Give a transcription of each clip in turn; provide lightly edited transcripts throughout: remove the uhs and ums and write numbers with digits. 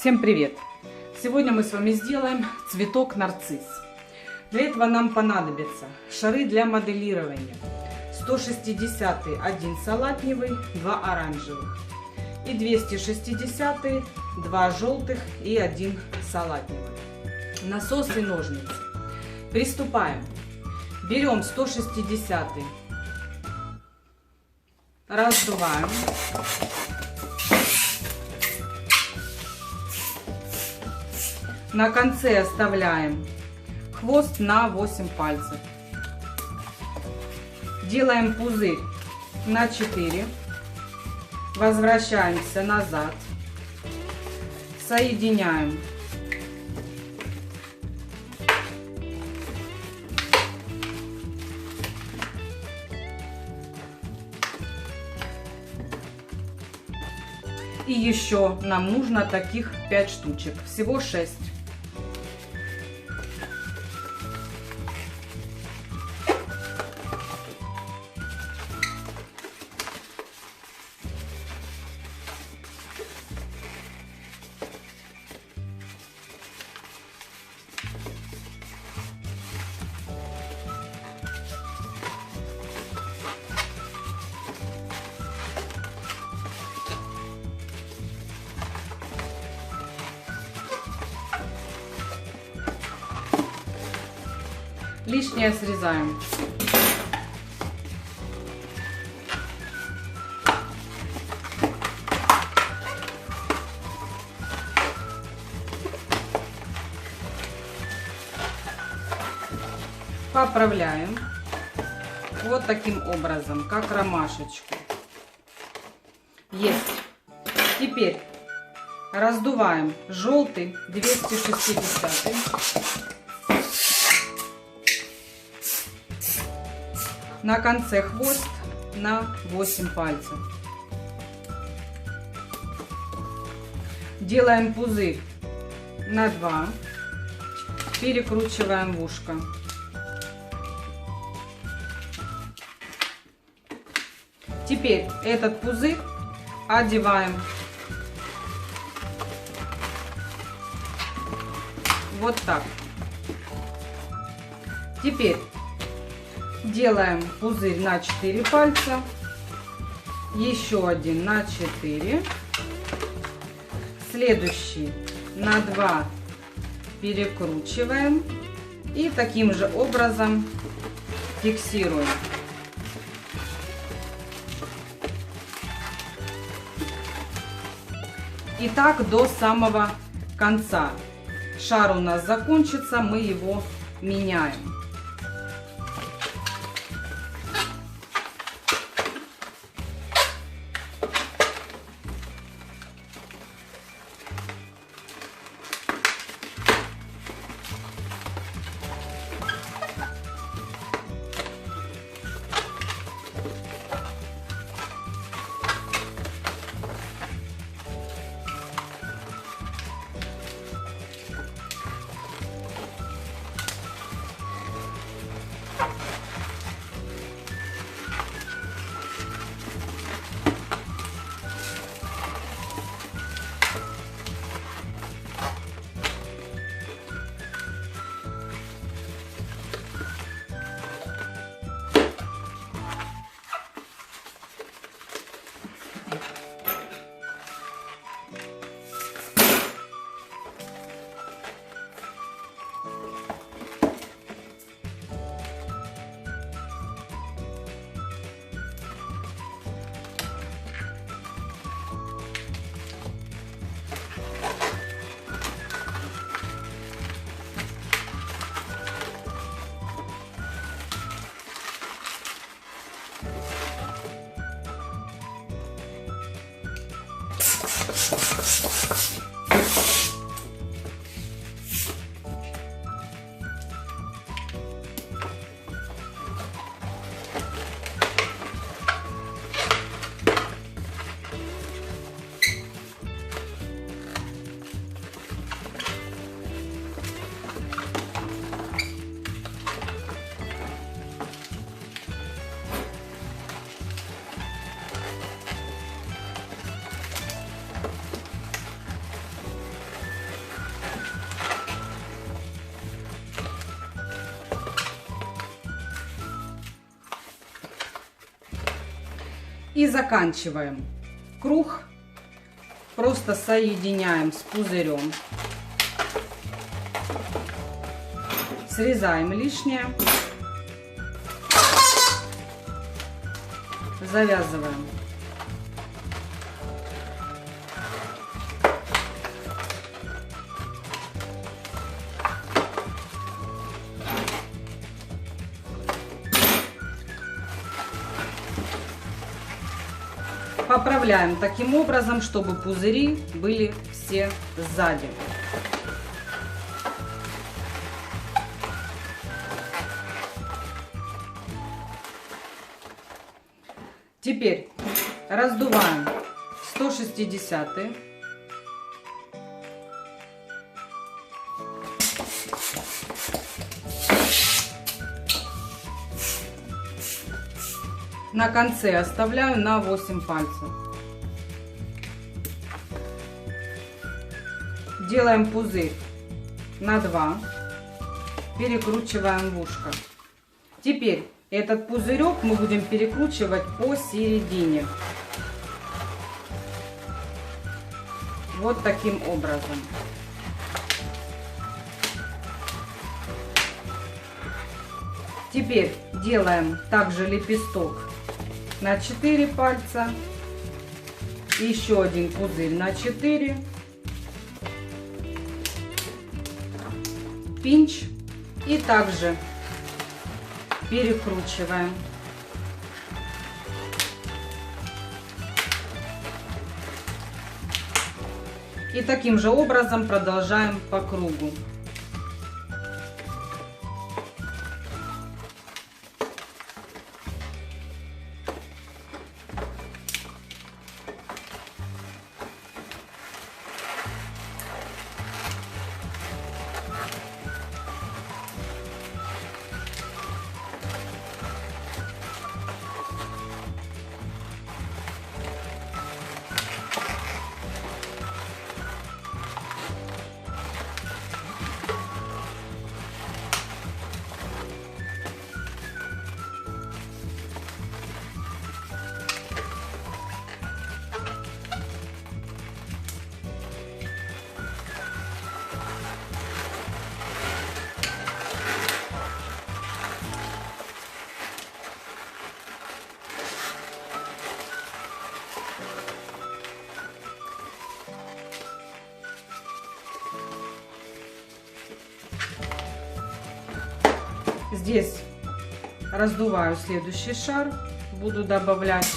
Всем привет! Сегодня мы с вами сделаем цветок нарцисс. Для этого нам понадобятся шары для моделирования. 160 один салатневый, 2 оранжевых. И 260 2 желтых и 1 салатневый. Насос и ножницы. Приступаем. Берем 160, раздуваем. На конце оставляем хвост на 8 пальцев. Делаем пузырь на 4. Возвращаемся назад. Соединяем. И еще нам нужно таких 5 штучек. Всего 6. Лишнее срезаем. Поправляем. Вот таким образом, как ромашечку. Есть. Теперь раздуваем желтый 260. На конце хвост на 8 пальцев. Делаем пузырь на 2. Перекручиваем в ушко. Теперь этот пузырь одеваем вот так. Теперь делаем пузырь на 4 пальца, еще один на 4, следующий на 2 перекручиваем и таким же образом фиксируем. И так до самого конца. Шар у нас закончится, мы его меняем. И заканчиваем круг. Просто соединяем с пузырем. Срезаем лишнее. Завязываем. Поправляем таким образом, чтобы пузыри были все сзади. Теперь раздуваем 160-й. На конце оставляю на 8 пальцев. Делаем пузырь на 2. Перекручиваем в ушко. Теперь этот пузырек мы будем перекручивать посередине. Вот таким образом. Теперь делаем также лепесток на 4 пальца. Еще один пузырь на 4. Пинч. И также перекручиваем. И таким же образом продолжаем по кругу. Здесь раздуваю следующий шар, буду добавлять.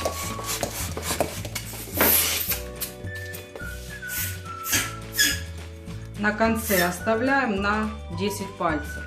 На конце оставляем на 10 пальцев.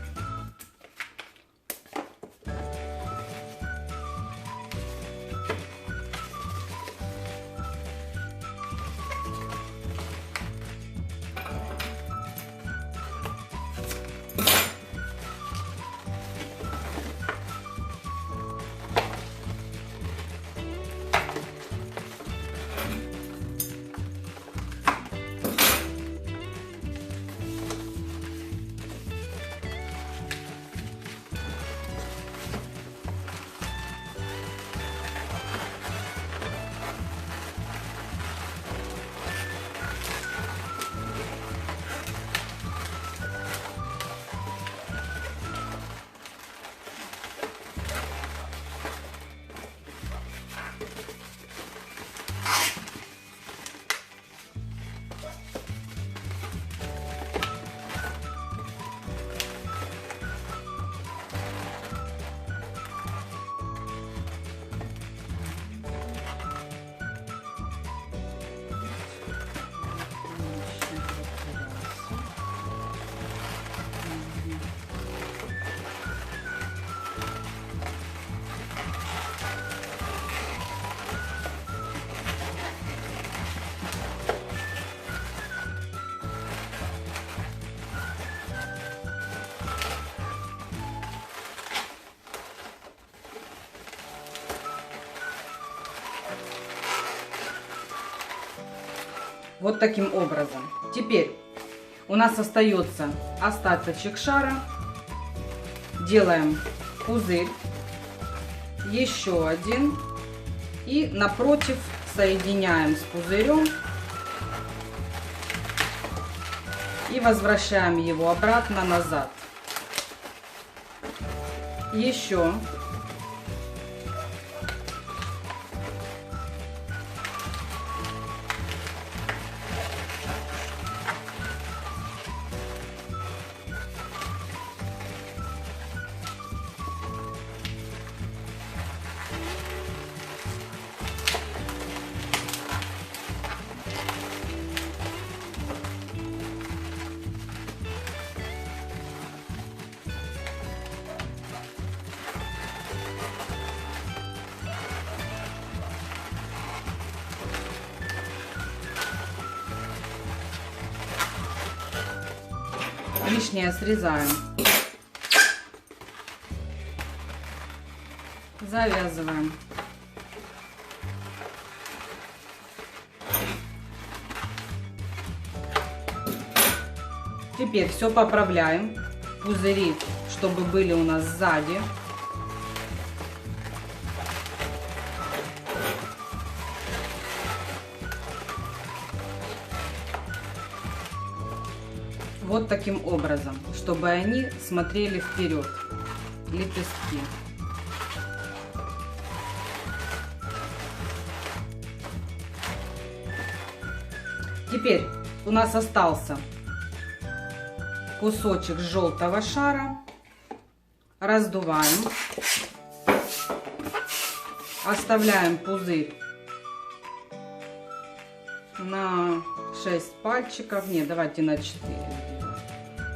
Вот таким образом. Теперь у нас остается остаточек шара. Делаем пузырь. Еще один. И напротив соединяем с пузырем. И возвращаем его обратно назад. Еще. Лишнее срезаем. Завязываем. Теперь все поправляем. Пузыри, чтобы были у нас сзади. Вот таким образом, чтобы они смотрели вперед, лепестки. Теперь у нас остался кусочек желтого шара. Раздуваем. Оставляем пузырь на 6 пальчиков. Нет, давайте на 4.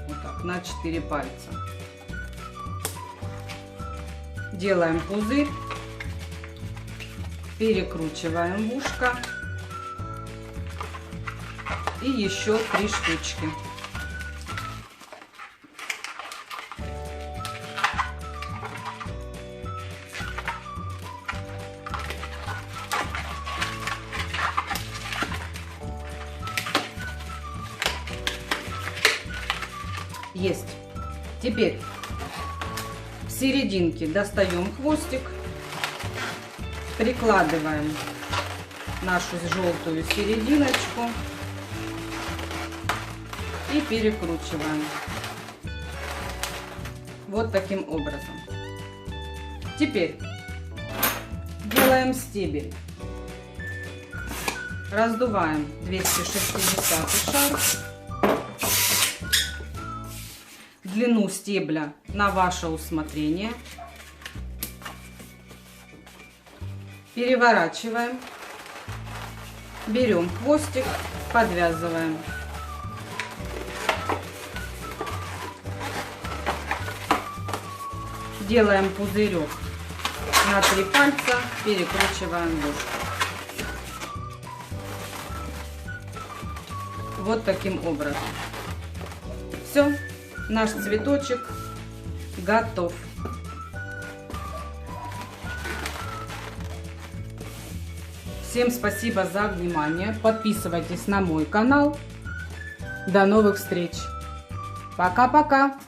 Вот так, на 4 пальца. Делаем пузырь. Перекручиваем в ушко. И еще 3 штучки. Есть. Теперь в серединке достаем хвостик, прикладываем нашу желтую серединочку и перекручиваем. Вот таким образом. Теперь делаем стебель. Раздуваем 260 шар. Длину стебля на ваше усмотрение. Переворачиваем. Берем хвостик, подвязываем. Делаем пузырек на 3 пальца, перекручиваем в ушко. Вот таким образом. Все. Наш цветочек готов. Всем спасибо за внимание. Подписывайтесь на мой канал. До новых встреч. Пока-пока.